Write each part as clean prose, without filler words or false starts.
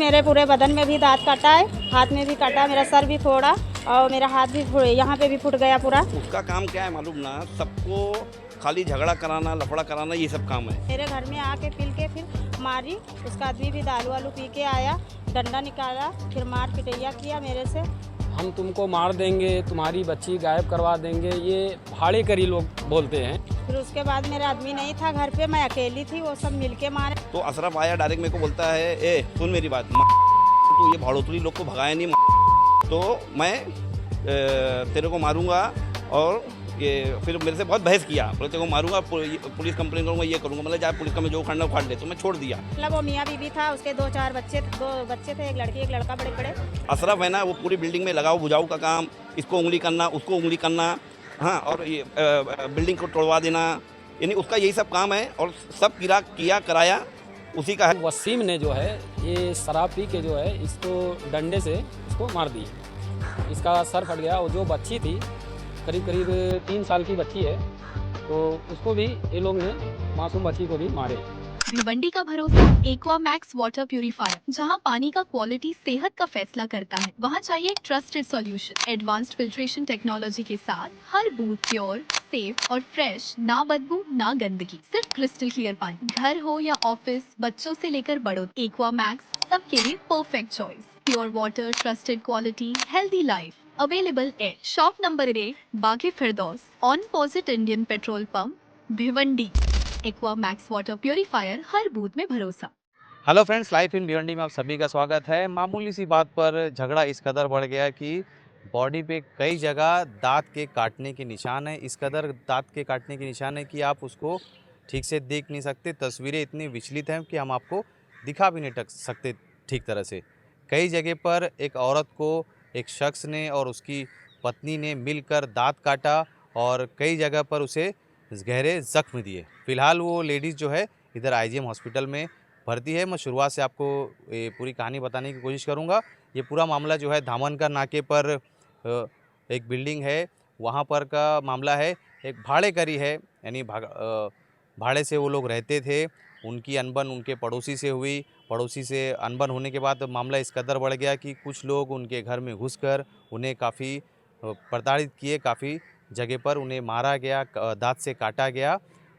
मेरे पूरे बदन में भी दांत काटा है, हाथ में भी काटा, मेरा सर भी फोड़ा और मेरा हाथ भी फोड़े, यहाँ पे भी फूट गया पूरा। उसका काम क्या है मालूम ना, सबको खाली झगड़ा कराना, लफड़ा कराना, ये सब काम है। मेरे घर में आके पील के फिर मारी, उसका आदमी भी दारू वालू पी के आया, डंडा निकाला, फिर मार पिटैया किया मेरे से। हम तुमको मार देंगे, तुम्हारी बच्ची गायब करवा देंगे, ये भाड़े करी लोग बोलते हैं। फिर उसके बाद मेरा आदमी नहीं था घर पे, मैं अकेली थी, वो सब मिलके मारे। तो अशरफ आया डायरेक्ट मेरे को बोलता है, ए सुन मेरी बात, तो ये भाड़ोतरी लोग को भगाया नहीं, तो मैं तेरे को मारूंगा। और ये फिर मेरे से बहुत बहस किया, बोले तेरे को मारूंगा, पुलिस कंप्लेन करूंगा, ये करूंगा। मतलब जाए पुलिस का में जो उखाड़ना उखाड़ ले, तो मैं छोड़ दिया। मतलब वो मियाँ बीबी था, उसके दो बच्चे थे, एक लड़की एक लड़का, बड़े बड़े। अशरफ है ना, वो पूरी बिल्डिंग में लगाओ बुझाऊ का काम, इसको उंगली करना, उसको उंगली करना, हाँ, और ये बिल्डिंग को तोड़वा देना, यानी उसका यही सब काम है। और सब किया कराया उसी का है। वसीम ने जो है ये शराब पी के जो है इसको डंडे से इसको मार दिया, इसका सर फट गया। और जो बच्ची थी करीब 3 साल की बच्ची है, तो उसको भी ये लोग ने, मासूम बच्ची को भी मारे। भिवंडी का भरोसा एक्वा मैक्स वाटर प्यूरिफायर, जहां पानी का क्वालिटी सेहत का फैसला करता है, वहां चाहिए trusted solution. Advanced filtration technology के साथ हर बूंद प्योर, सेफ और फ्रेश, ना बदबू ना गंदगी, सिर्फ क्रिस्टल क्लियर पानी। घर हो या ऑफिस, बच्चों से लेकर बड़ों, एक्वा मैक्स सबके लिए perfect choice. Pure water, trusted quality, healthy life. Available at shop number 8, Bagi Firdaus, on opposite Indian petrol pump, Bhiwandi. Aqua Max water purifier, हर बूथ में भरोसा। Hello friends, life in Bhiwandi में आप सभी का स्वागत है। मामूली सी बात पर झगड़ा इस कदर बढ़ गया कि बॉडी पे कई जगह दांत के काटने के निशान है। इस कदर दांत के काटने के निशान है कि आप उसको ठीक से देख नहीं सकते। तस्वीरें इतनी विचलित हैं कि हम आपको दिखा भी नहीं सकते ठीक तरह से। कई जगह पर एक औरत को एक शख्स ने और उसकी पत्नी ने मिलकर दांत काटा और कई जगह पर उसे गहरे जख्म दिए। फ़िलहाल वो लेडीज़ जो है इधर आईजीएम हॉस्पिटल में भर्ती है। मैं शुरुआत से आपको ये पूरी कहानी बताने की कोशिश करूंगा। ये पूरा मामला जो है धामनकर नाके पर एक बिल्डिंग है, वहाँ पर का मामला है। एक भाड़े करी है, यानी भाड़े से वो लोग रहते थे, उनकी अनबन उनके पड़ोसी से हुई। पड़ोसी से अनबन होने के बाद मामला इस कदर बढ़ गया कि कुछ लोग उनके घर में घुसकर उन्हें काफ़ी प्रताड़ित किए, काफ़ी जगह पर उन्हें मारा गया, दांत से काटा गया।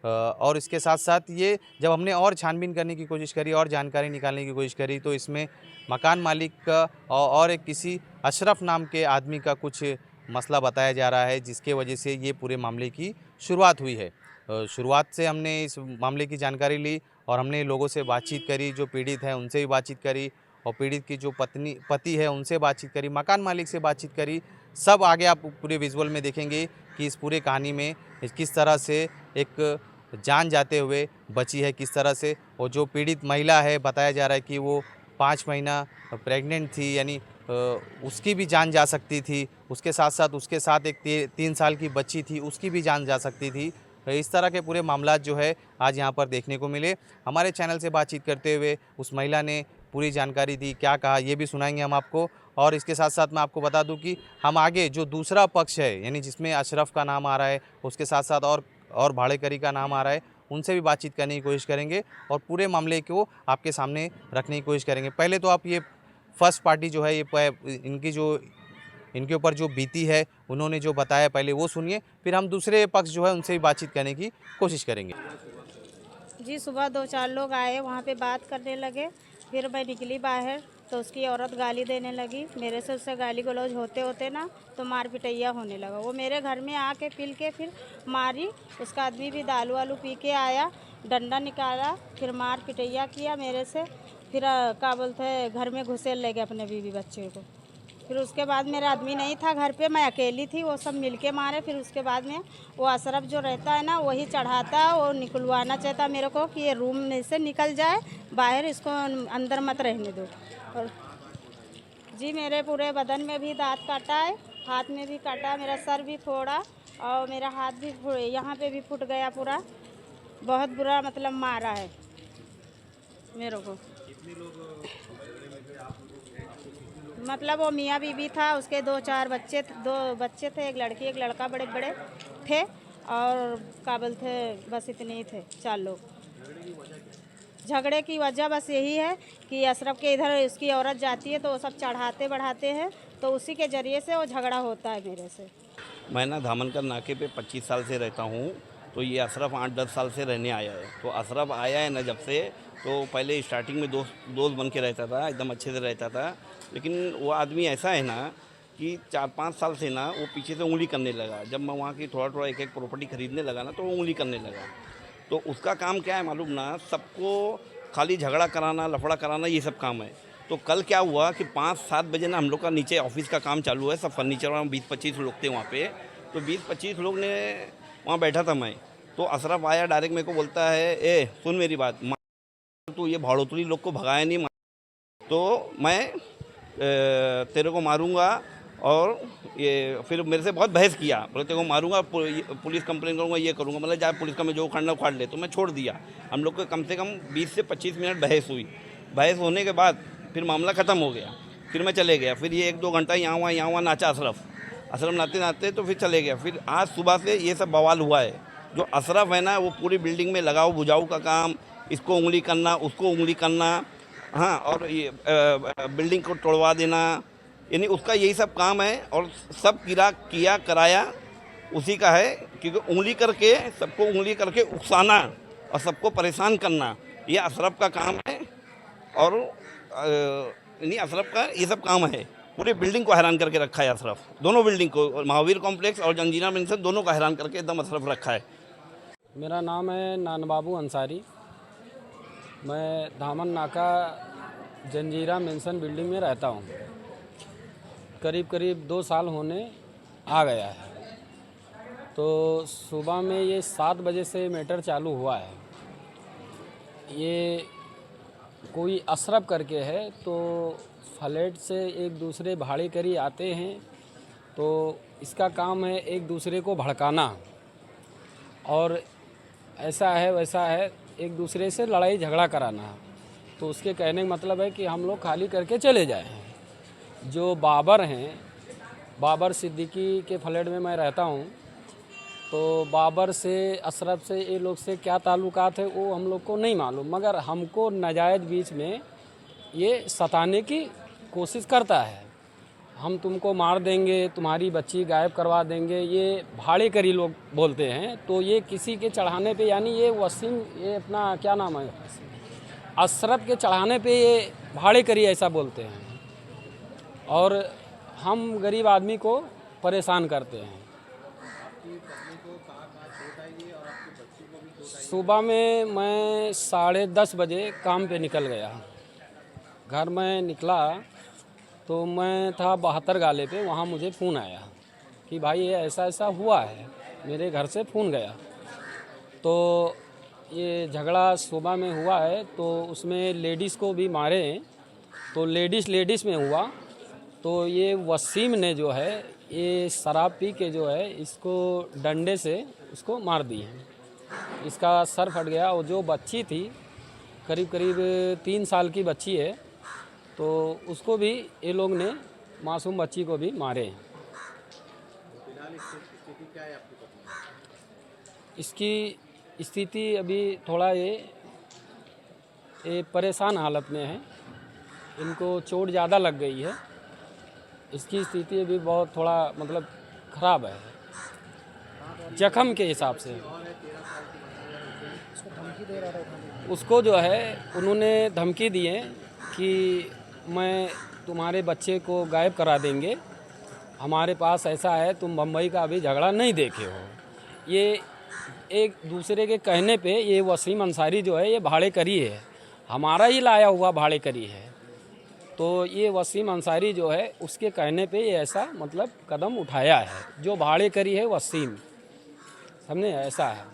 और इसके साथ साथ ये जब हमने और छानबीन करने की कोशिश करी और जानकारी निकालने की कोशिश करी, तो इसमें मकान मालिक का और एक किसी अशरफ नाम के आदमी का कुछ मसला बताया जा रहा है, जिसके वजह से ये पूरे मामले की शुरुआत हुई है। शुरुआत से हमने इस मामले की जानकारी ली और हमने लोगों से बातचीत करी, जो पीड़ित हैं उनसे भी बातचीत करी, और पीड़ित की जो पति है उनसे बातचीत करी, मकान मालिक से बातचीत करी। सब आगे आप पूरे विजुअल में देखेंगे कि इस पूरे कहानी में किस तरह से एक जान जाते हुए बची है, किस तरह से। और जो पीड़ित महिला है, बताया जा रहा है कि वो 5 महीना प्रेग्नेंट थी, यानी उसकी भी जान जा सकती थी। उसके साथ साथ उसके साथ एक 3 साल की बच्ची थी, उसकी भी जान जा सकती थी। इस तरह के पूरे मामला जो है आज यहाँ पर देखने को मिले। हमारे चैनल से बातचीत करते हुए उस महिला ने पूरी जानकारी दी, क्या कहा ये भी सुनाएंगे हम आपको। और इसके साथ साथ मैं आपको बता दूं कि हम आगे जो दूसरा पक्ष है, यानी जिसमें अशरफ का नाम आ रहा है, उसके साथ साथ और भाड़ेकरी का नाम आ रहा है, उनसे भी बातचीत करने की कोशिश करेंगे और पूरे मामले को आपके सामने रखने की कोशिश करेंगे। पहले तो आप ये फर्स्ट पार्टी जो है, ये इनके ऊपर जो बीती है, उन्होंने जो बताया पहले वो सुनिए, फिर हम दूसरे पक्ष जो है उनसे भी बातचीत करने की कोशिश करेंगे। जी, सुबह 2-4 लोग आए, वहाँ पे बात करने लगे, फिर मैं निकली बाहर, तो उसकी औरत गाली देने लगी। मेरे से उससे गाली गलौज होते होते ना तो मार पिटैया होने लगा। वो मेरे घर में आके पील के फिर मारी, उसका आदमी भी दारू वालू पी के आया, डंडा निकाला, फिर मार पिटैया किया मेरे से। फिर क्या बोलते हैं, घर में घुसेड़ ले गए अपने बीवी बच्चे को। फिर उसके बाद मेरा आदमी नहीं था घर पे, मैं अकेली थी, वो सब मिलके मारे। फिर उसके बाद में वो अशरफ जो रहता है ना, वही चढ़ाता, वो निकलवाना चाहता मेरे को कि ये रूम में से निकल जाए बाहर, इसको अंदर मत रहने दो। और जी, मेरे पूरे बदन में भी दांत काटा है, हाथ में भी काटा, मेरा सर भी फोड़ा और मेरा हाथ भी फोड़े, यहाँ पे भी फूट गया पूरा। बहुत बुरा मतलब मारा है मेरे को। मतलब वो मियाँ बीबी था, उसके 2 बच्चे थे, एक लड़की एक लड़का, बड़े बड़े थे। और काबिल थे, बस इतने ही थे, 4 लोग। झगड़े की वजह बस यही है कि अशरफ के इधर इसकी औरत जाती है तो वो सब चढ़ाते बढ़ाते हैं, तो उसी के ज़रिए से वो झगड़ा होता है मेरे से। मैं ना धामनकर नाके पे 25 साल से रहता हूँ, तो ये अशरफ 8-10 साल से रहने आया है। तो अशरफ आया है ना जब से, तो पहले स्टार्टिंग में दोस्त बन के रहता था, एकदम अच्छे से रहता था। लेकिन वो आदमी ऐसा है ना कि 4-5 साल से ना वो पीछे से उंगली करने लगा। जब मैं वहाँ की थोड़ा एक प्रॉपर्टी खरीदने लगा ना, तो वो उंगली करने लगा। तो उसका काम क्या है मालूम ना, सबको खाली झगड़ा कराना, लफड़ा कराना, ये सब काम है। तो कल क्या हुआ कि 5-7 बजे ना हम लोग का नीचे ऑफिस का काम चालू है, सब फर्नीचर वाला 20-25 लोग थे वहाँ पे। तो 20-25 लोग ने वहाँ बैठा था मैं, तो अशरफ आया डायरेक्ट मेरे को बोलता है, ए सुन मेरी बात, तू ये भाड़ोतरी लोग को भगाया नहीं, तो मैं तेरे को मारूंगा। और ये फिर मेरे से बहुत बहस किया, बोले तेरे को मारूंगा, पुलिस कंप्लेन करूंगा, ये करूंगा। मतलब जाए पुलिस का मैं जो उखाड़ना उखाड़ ले। तो मैं छोड़ दिया। हम लोग को कम से कम 20 से 25 मिनट बहस हुई। बहस होने के बाद फिर मामला ख़त्म हो गया। फिर मैं चले गया। फिर ये 1-2 घंटा यहाँ वहाँ नाचा अशरफ नाचते नाचते, तो फिर चले गया। फिर आज सुबह से ये सब बवाल हुआ है। जो अशरफ है ना, वो पूरी बिल्डिंग में लगाओ बुझाऊ का काम, इसको उंगली करना, उसको उंगली करना, हाँ, और ये बिल्डिंग को तोड़वा देना, यानी उसका यही सब काम है। और सब किया कराया उसी का है, क्योंकि उंगली करके सबको उंगली करके उकसाना और सबको परेशान करना, ये अशरफ का काम है। और यानी अशरफ का ये सब काम है। पूरी बिल्डिंग को हैरान करके रखा है अशरफ, दोनों बिल्डिंग को, महावीर कॉम्प्लेक्स और जंजीरा मेंशन, दोनों को हैरान करके एकदम अशरफ रखा है। मेरा नाम है नानबाबू अंसारी। मैं धामन नाका जंजीरा मेंशन बिल्डिंग में रहता हूँ। करीब 2 साल होने आ गया है। तो सुबह में ये 7 बजे से मैटर चालू हुआ है। ये कोई अशरफ करके है, तो फ्लैट से एक दूसरे भाड़े करी आते हैं, तो इसका काम है एक दूसरे को भड़काना, और ऐसा है वैसा है, एक दूसरे से लड़ाई झगड़ा कराना। तो उसके कहने का मतलब है कि हम लोग खाली करके चले जाएं। जो बाबर हैं, बाबर सिद्दीकी के फ्लैट में मैं रहता हूं, तो बाबर से, अशरफ से, ये लोग से क्या ताल्लुकात है वो हम लोग को नहीं मालूम, मगर हमको नाजायज़ बीच में ये सताने की कोशिश करता है। हम तुमको मार देंगे, तुम्हारी बच्ची गायब करवा देंगे, ये भाड़े करी लोग बोलते हैं। तो ये किसी के चढ़ाने पे, यानी ये वसीम, ये अपना क्या नाम है, अशरफ के चढ़ाने पे ये भाड़े करी ऐसा बोलते हैं, और हम गरीब आदमी को परेशान करते हैं। सुबह में मैं 10:30 बजे काम पे निकल गया। घर में निकला तो मैं था 72 गाले पे, वहाँ मुझे फ़ोन आया कि भाई ये ऐसा ऐसा हुआ है। मेरे घर से फ़ोन गया, तो ये झगड़ा सुबह में हुआ है, तो उसमें लेडीज़ को भी मारे। तो लेडीज़ में हुआ। तो ये वसीम ने जो है, ये शराब पी के जो है, इसको डंडे से इसको मार दी है। इसका सर फट गया। और जो बच्ची थी, करीब 3 साल की बच्ची है, तो उसको भी ये लोग ने, मासूम बच्ची को भी मारे। इसकी स्थिति अभी थोड़ा ये परेशान हालत में है। इनको चोट ज़्यादा लग गई है। इसकी स्थिति अभी बहुत थोड़ा मतलब ख़राब है, जख्म के हिसाब से। उसको जो है उन्होंने धमकी दी है कि मैं तुम्हारे बच्चे को गायब करा देंगे, हमारे पास ऐसा है, तुम बम्बई का अभी झगड़ा नहीं देखे हो। ये एक दूसरे के कहने पे ये वसीम अंसारी जो है, ये भाड़े करी है, हमारा ही लाया हुआ भाड़े करी है। तो ये वसीम अंसारी जो है, उसके कहने पे ये ऐसा मतलब कदम उठाया है। जो भाड़े करी है वसीम, समझे, ऐसा है।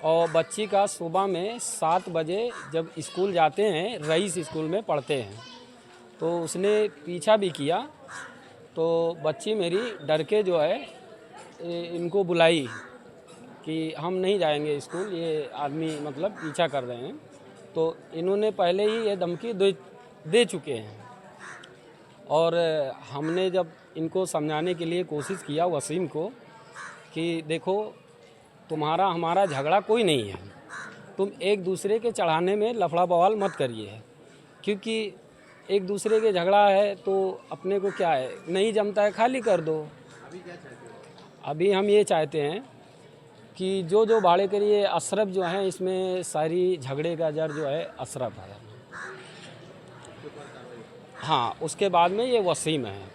और बच्ची का सुबह में 7 बजे जब स्कूल जाते हैं, रईस स्कूल में पढ़ते हैं, तो उसने पीछा भी किया। तो बच्ची मेरी डर के जो है इनको बुलाई कि हम नहीं जाएंगे स्कूल, ये आदमी मतलब पीछा कर रहे हैं। तो इन्होंने पहले ही ये धमकी दे चुके हैं। और हमने जब इनको समझाने के लिए कोशिश किया वसीम को कि देखो, तुम्हारा हमारा झगड़ा कोई नहीं है, तुम एक दूसरे के चढ़ाने में लफड़ा बवाल मत करिए, क्योंकि एक दूसरे के झगड़ा है तो अपने को क्या है, नहीं जमता है खाली कर दो। अभी हम ये चाहते हैं कि जो भाड़े करिए अशरफ जो है, इसमें सारी झगड़े का जड़ जो है अशरफ है। हाँ, उसके बाद में ये वसीम है।